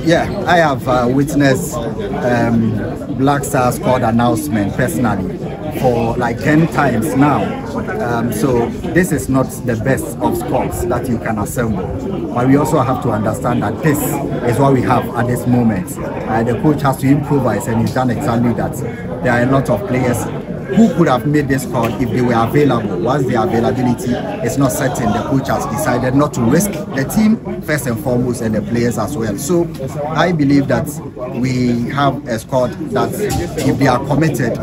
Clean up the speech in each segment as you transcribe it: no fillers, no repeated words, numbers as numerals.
Yeah, I have witnessed Blackstars squad announcement personally for like 10 times now. So this is not the best of squads that you can assemble. But we also have to understand that this is what we have at this moment. The coach has to improvise, and he's done exactly that. There are a lot of players who could have made this squad if they were available. Once the availability is not certain, the coach has decided not to risk the team first and foremost, and the players as well. So I believe that we have a squad that if they are committed,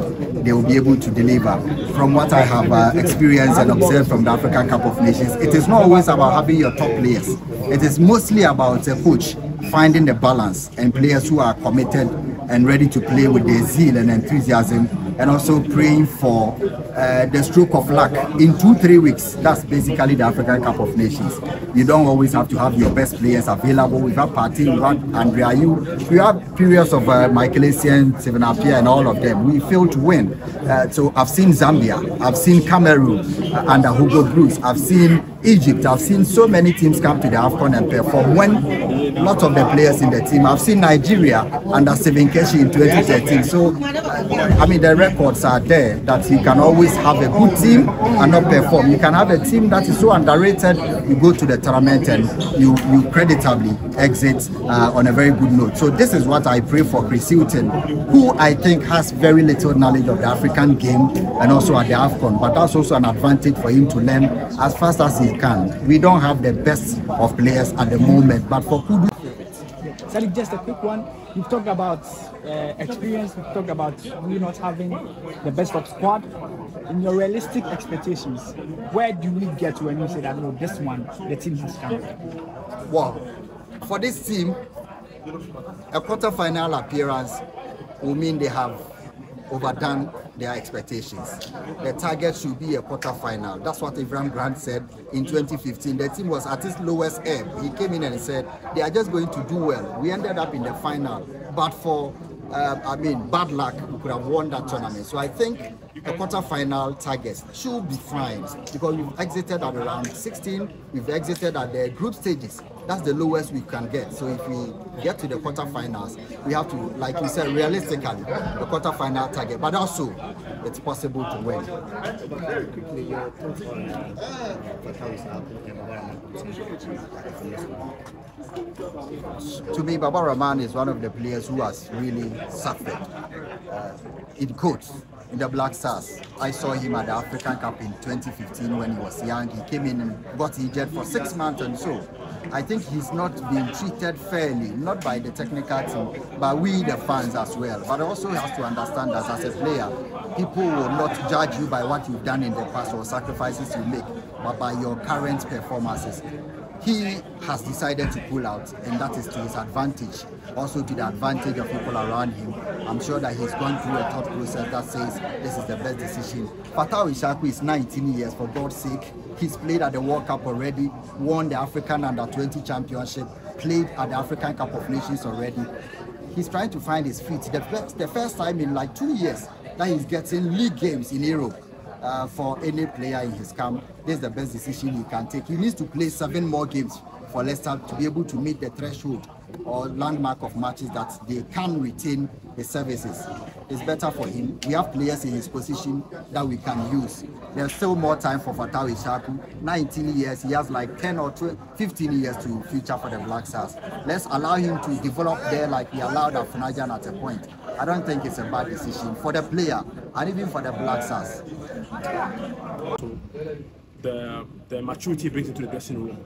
they will be able to deliver. From what I have experienced and observed from the African Cup of Nations, it is not always about having your top players. It is mostly about a coach finding the balance and players who are committed and ready to play with their zeal and enthusiasm, and also praying for the stroke of luck in 2-3 weeks. That's basically the African Cup of Nations. You don't always have to have your best players available. We've had Partey, we've had Andrea Ayew, we have periods of Michael Essien, Stephen Appiah, and all of them. We failed to win. So I've seen Zambia, I've seen Cameroon under Hugo Bruce, I've seen Egypt, I've seen so many teams come to the AFCON and perform when lots of the players in the team. I've seen Nigeria under Stephen Keshi in 2013. So I mean, the records are there that you can always have a good team and not perform. You can have a team that is so underrated, you go to the tournament and you creditably exit on a very good note. So this is what I pray for Chris Hilton, who I think has very little knowledge of the African game and also at the AFCON, but that's also an advantage for him to learn as fast as he can. We don't have the best of players at the moment, but for Kudu. Saddick, just a quick one. You've talked about experience, we've talked about we not having the best of squad. In your realistic expectations, where do we get to when you say that, no, this one, the team has come? Well, for this team, a quarter-final appearance will mean they have overdone their expectations. The target should be a quarter-final. That's what Avram Grant said in 2015. The team was at its lowest ebb. He came in and said, they are just going to do well. We ended up in the final. But for, bad luck, we could have won that tournament. So I think a quarter-final target should be fine, because we've exited at around 16. We've exited at the group stages. That's the lowest we can get. So if we get to the quarterfinals, we have to, like you said, realistically, the quarterfinal target. But also, it's possible to win. To me, Baba Rahman is one of the players who has really suffered in quotes in the Blackstars. I saw him at the African Cup in 2015 when he was young. He came in and got injured for 6 months and so. I think he's not being treated fairly, not by the technical team, but we the fans as well. But also has to understand that as a player, people will not judge you by what you've done in the past or sacrifices you make, but by your current performances. He has decided to pull out, and that is to his advantage, also to the advantage of people around him. I'm sure that he's gone through a thought process that says this is the best decision. Fatawu Ishaku is 19 years, for God's sake. He's played at the World Cup already, won the African Under-20 Championship, played at the African Cup of Nations already. He's trying to find his feet. The first time in like 2 years that he's getting league games in Europe. For any player in his camp, this is the best decision he can take. He needs to play 7 more games for Leicester to be able to meet the threshold or landmark of matches that they can retain the services. It's better for him. We have players in his position that we can use. There's still more time for Fatawu Ishaku. 19 years, he has like 10 or 15 years to future for the Blackstars. Let's allow him to develop there like we allowed Afunajan at a point. I don't think it's a bad decision for the player and even for the Blackstars. So the maturity brings into the dressing room.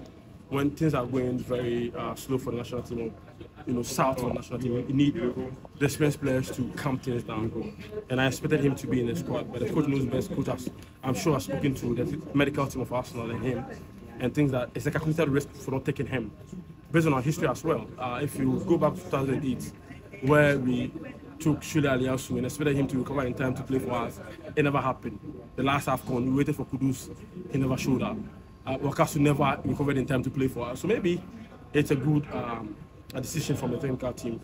When things are going very slow for the national team, south for the national team, you need the experienced players to calm things down. And I expected him to be in the squad, but the coach knows best. Coach I'm sure has spoken to the medical team of Arsenal and him, and things that it's a calculated risk for not taking him, based on our history as well. If you go back to 2008, where we took Shule Aliasu and expected him to recover in time to play for us, it never happened. The last AFCON, we waited for Kudus, he never showed up. Wakasu never recovered in time to play for us. So maybe it's a good a decision from the technical team.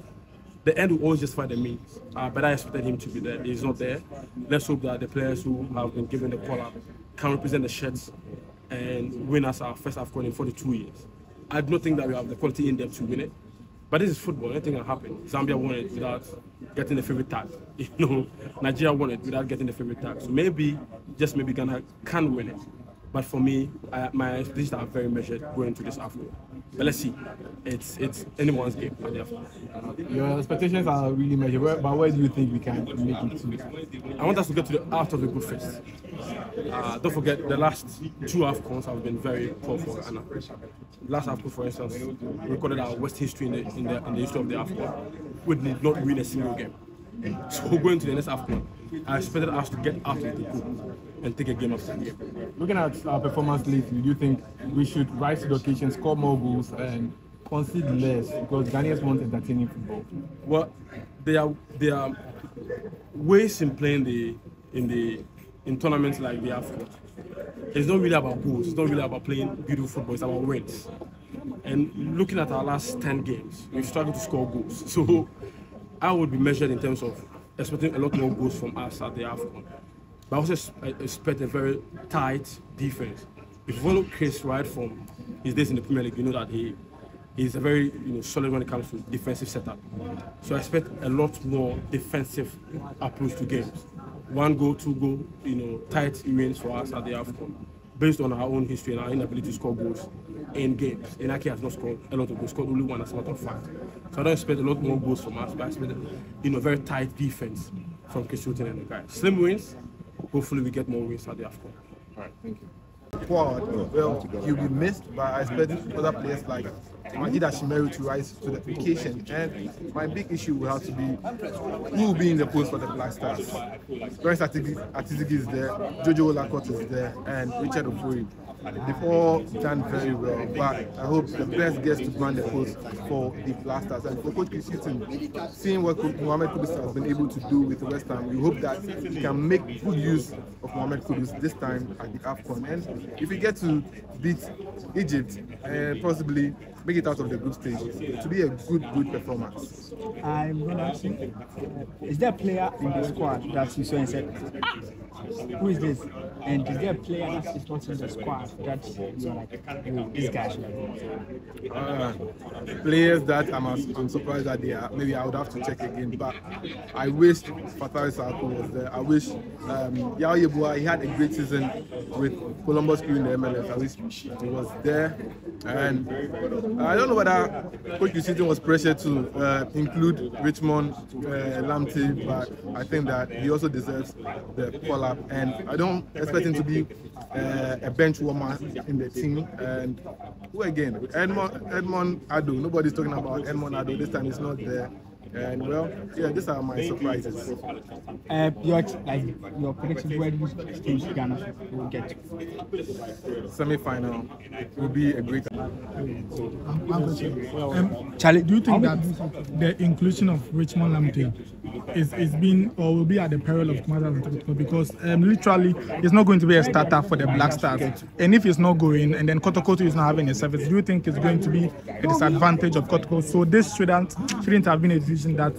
The end will always justify the means, but I expected him to be there. He's not there. Let's hope that the players who have been given the call-up can represent the shirts and win us our first AFCON in 42 years. I do not think that we have the quality in them to win it, But this is football. Anything can happen. Zambia won it without getting the favorite tag. Nigeria won it without getting the favorite tag. So maybe, just maybe, Ghana can win it. But for me, my expectations are very measured going into this AFCON. But let's see. It's anyone's game. Your expectations are really measured. But where do you think we can make it to? I want us to get to the out of the group first. Don't forget, the last 2 AFCONs have been very poor for Ghana. Last AFCON, for instance, we recorded our worst history in the history of the AFCON. We did not win a single game. So going to the next AFCON, I expected us to get out of the group and take a game after game. Looking at our performance lately, do you think we should rise to the occasion, score more goals, and concede less because Ghanaians want entertaining football? Well, there are ways in playing in tournaments like the AFCON. It's not really about goals. It's not really about playing beautiful football. It's about wins. And looking at our last 10 games, we've struggled to score goals. So I would be measured in terms of expecting a lot more goals from us at the AFCON. But I also expect a very tight defense. If you follow Chris right from his days in the Premier League, you know that he's a very solid when it comes to defensive setup. So I expect a lot more defensive approach to games. 1 goal, 2 goal, tight wins for us at the AFCON, based on our own history and our inability to score goals in games. Inaki has not scored a lot of goals, scored only 1 as a matter of fact. So I don't expect a lot more goals from us, but I expect very tight defense from Chris Hilton and the guys. Slim wins. Hopefully we get more wins at the AFCON. All right, thank you. Quad, well, he'll be missed, but I expect other players like Majida Shimeru to rise to the occasion. And my big issue will have to be who will be in the post for the Blackstars. Brenya Saddick is there, Jojo Olakot is there, and Richard Ofori. They've all done very well, but I hope the best gets to run the post for the Blackstars. And for Coach Kishitin, seeing what Mohamed Kudus has been able to do with the West Ham, we hope that he can make good use of Mohamed Kudus this time at the AFCON. And if we get to beat Egypt and possibly make it out of the group stage, to be a good performance. I'm going to ask you, is there a player in the squad that you saw and said, who is this? And is there a player that is not in the squad that you're like, oh, this guy should have players that I'm surprised that they are, maybe I would have to check again, but I wish Fatai Sako was there. I wish Yao Yeboah, he had a great season with Columbus Crew in the MLS. I wish he was there. And I don't know whether Coach Kishitin was pressured to include Richmond Lamte, but I think that he also deserves the call-up. And I don't expect him to be a bench warmer in the team. And who again? Edmond Ado. Nobody's talking about Edmond Ado. This time he's not there. And well, yeah, these are my surprises. Your prediction, where do you think Ghana will get to? Semi-final will be a great. Charlie, do you think that the inclusion of Richmond Lamte is been or will be at the peril of Kotoko, because literally it's not going to be a starter for the Blackstars, and if it's not going and then Kotoko is not having a service, do you think it's going to be a disadvantage of Kotoko? So this shouldn't have been a decision that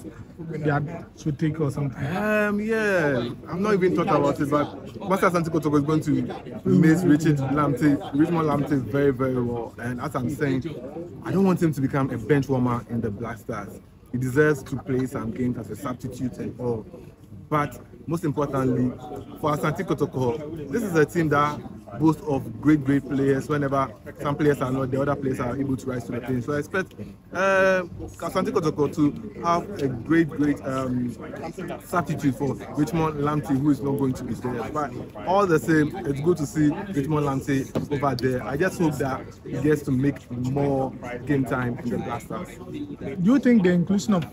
they should take or something. Yeah, I've not even thought about it, but Master Asante Kotoko is going to miss Richmond Lamte very, very well. And as I'm saying, I don't want him to become a bench warmer in the Blackstars. He deserves to play some games as a substitute and all. But most importantly, for Asante Kotoko, this is a team that boasts of great players. Whenever some players are not, the other players are able to rise to the occasion. So I expect Asante Kotoko to have a great substitute for Richmond Lamte, who is not going to be there. But all the same, it's good to see Richmond Lamte over there. I just hope that he gets to make more game time in the Blackstars. Do you think the inclusion of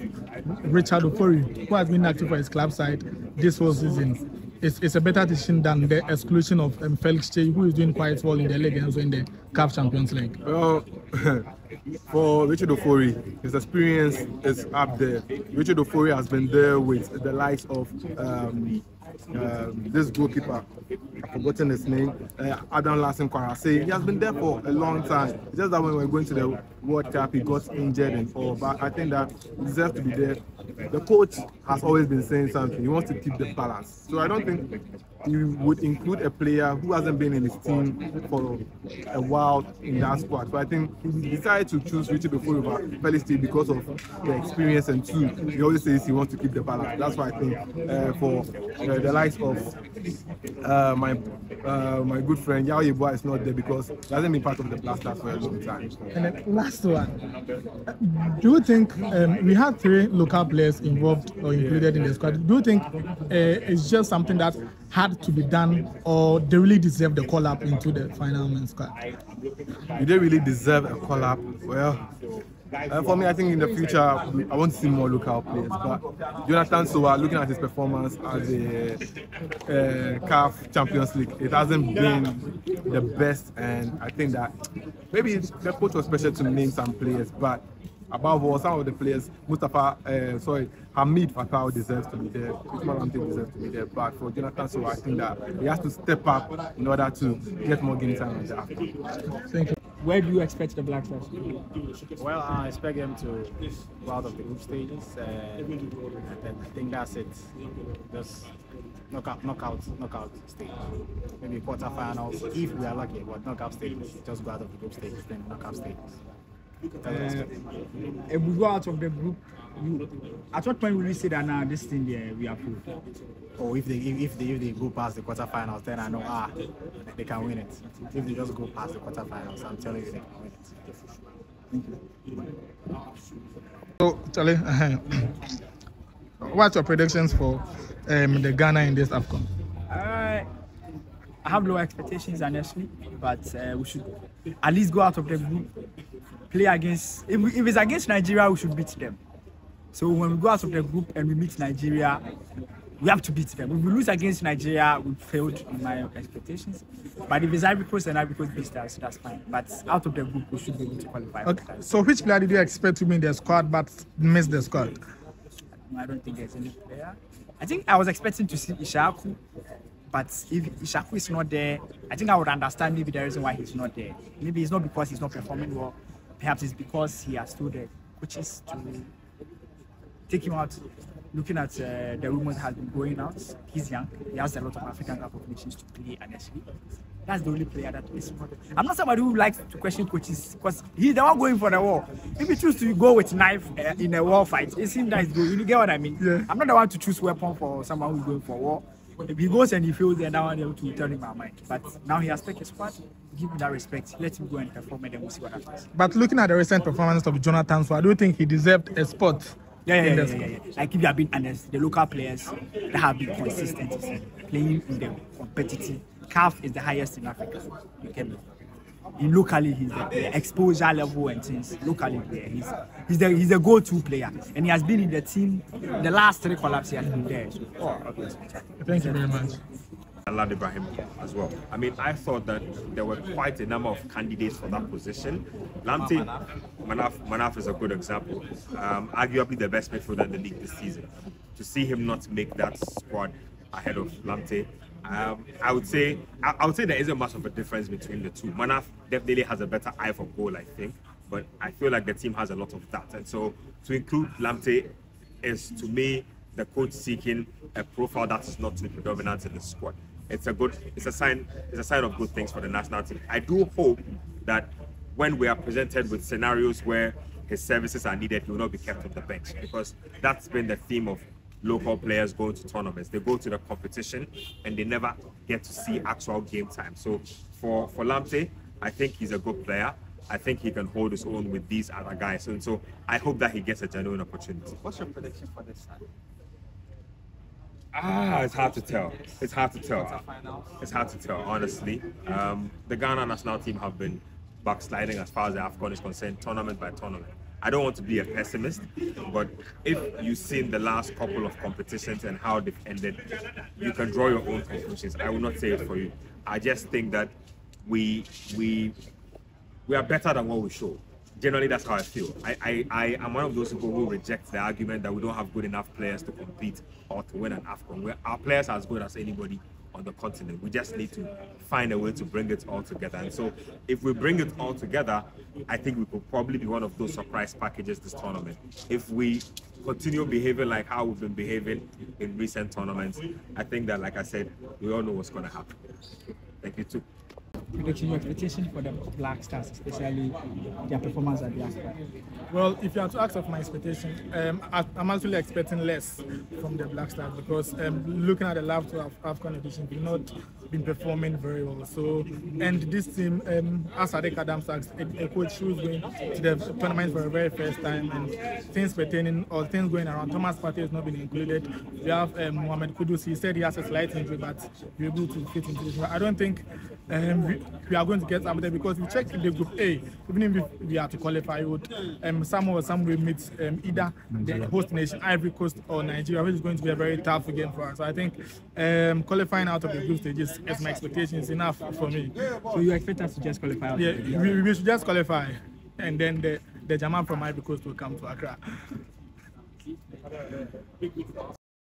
Richard Ofori, who has been active for his club side this whole season, is a better decision than the exclusion of Felix Che, who is doing quite well in the league and also in the CAF Champions League? Well, for Richard Ofori, his experience is up there. Richard Ofori has been there with the likes of this goalkeeper, I've forgotten his name, Adam Larson Kwarase. He has been there for a long time. It's just that when we were going to the World Cup, he got injured and all. But I think that he deserves to be there. The coach has always been saying something. He wants to keep the balance. So I don't think he would include a player who hasn't been in his team for a while in that squad. So I think he decided to choose Richie Before over Felicity because of the experience, and two, he always says he wants to keep the balance. That's why I think for the likes of my good friend Yao Yeboah is not there because he hasn't been part of the Blackstars for a long time. And then last one, do you think we had 3 local players involved or included in the squad? Do you think it's just something that had to be done, or they really deserve the call up into the final men's squad? Do they really deserve a call up? Well, for me, I think in the future, I want to see more local players. But Jonathan Soa, looking at his performance at the CAF Champions League, it hasn't been the best. And I think that maybe the coach was special to name some players. But above all, some of the players, Hamid Fatau deserves to be there. Usman Lamte deserves to be there. But for Jonathan Soa, I think that he has to step up in order to get more game time after. Thank you. Where do you expect the Blackstars? Well, I expect them to go out of the group stages, and I think that's it. Just knockout stage. Maybe quarterfinals if we are lucky, but knockout stages. Just go out of the group stages, then knockout stages. If we go out of the group, at what point will you say that now this thing there we are proved? Or if they go past the quarterfinals, then I know they can win it. If they just go past the quarterfinals, I'm telling you they can win it. Thank you. So, Charlie, what's your predictions for the Ghana in this AFCON? I have low expectations honestly, but we should at least go out of the group, play against. If it's against Nigeria, we should beat them. So when we go out of the group and we meet Nigeria, we have to beat them. If we lose against Nigeria, we failed in my expectations. But if it's Ivory Coast and Ivory Coast beats us, that's fine. But out of the group, we should be able to qualify. Okay. So which player did you expect to be in the squad but missed the squad? I don't think there's any player. I think I was expecting to see Ishaku, but if Ishaku is not there, I think I would understand maybe the reason why he's not there. Maybe it's not because he's not performing well. Perhaps it's because he has told the coaches to take him out. Looking at the rumors has been going out, he's young. He has a lot of African Cup of Nations to play, honestly. That's the only player that is important. I'm not somebody who likes to question coaches because he's the one going for the war. If he chooses to go with knife in a war fight, it seems that he's good. You get what I mean? Yeah. I'm not the one to choose weapon for someone who's going for war. If he goes and he fails, then I want able to tell him my mind. But now he has taken his squad. Give him that respect. Let him go and perform, and then we'll see what happens. But looking at the recent performance of Jonathan Soa, I do think he deserved a spot. Yeah. Like if you have been honest, the local players that have been consistent playing in the competitive. CAF is the highest in Africa. You get me? Locally, he's the exposure level and things. Locally, he's the go-to player, and he has been in the team. The last 3 collabs he has been there. So, Thank you very much. Alad Ibrahim as well. I mean, I thought that there were quite a number of candidates for that position. Lamte, Manaf is a good example. Arguably the best midfielder in the league this season. To see him not make that squad ahead of Lamte, I would say there isn't much of a difference between the two. Manaf definitely has a better eye for goal, I think, but I feel like the team has a lot of that. And so to include Lamte is, to me, the coach seeking a profile that is not too predominant in the squad. It's a sign of good things for the national team. I do hope that when we are presented with scenarios where his services are needed, he will not be kept on the bench, because that's been the theme of local players going to tournaments. They go to the competition and they never get to see actual game time. So for Lamte, I think he's a good player. I think he can hold his own with these other guys. And so I hope that he gets a genuine opportunity. What's your prediction for this time? It's hard to tell. It's hard to tell, honestly. The Ghana national team have been backsliding as far as the AFCON is concerned, tournament by tournament. I don't want to be a pessimist, but if you've seen the last couple of competitions and how they've ended, you can draw your own conclusions. I will not say it for you. I just think that we are better than what we show. Generally, that's how I feel. I am one of those people who reject the argument that we don't have good enough players to compete or to win an AFCON. Our players are as good as anybody on the continent. We just need to find a way to bring it all together. And so if we bring it all together, I think we could probably be one of those surprise packages this tournament. If we continue behaving like how we've been behaving in recent tournaments, I think that, like I said, we all know what's going to happen. Thank you too. Prediction, your expectation for the Blackstars, especially their performance at the Astra? Well, if you are to ask of my expectation, I'm actually expecting less from the Blackstars because looking at the last two AFCON edition, we've not been performing very well. So, and this team, as Saddick Adams asked, a coach who's going to the tournament for the very first time, and things pertaining or things going around. Thomas Partey has not been included. We have Mohamed Kudus. He said he has a slight injury, but we're able to fit into this. I don't think we are going to get up there because we checked in the group A, even if we are to qualify, we would some will meet either the host nation, Ivory Coast or Nigeria, which is going to be a very tough game for us. So I think qualifying out of the group stages, as my expectation, is enough for me. So you expect us to just qualify out? Yeah, we should just qualify, and then the German from Ivory Coast will come to Accra.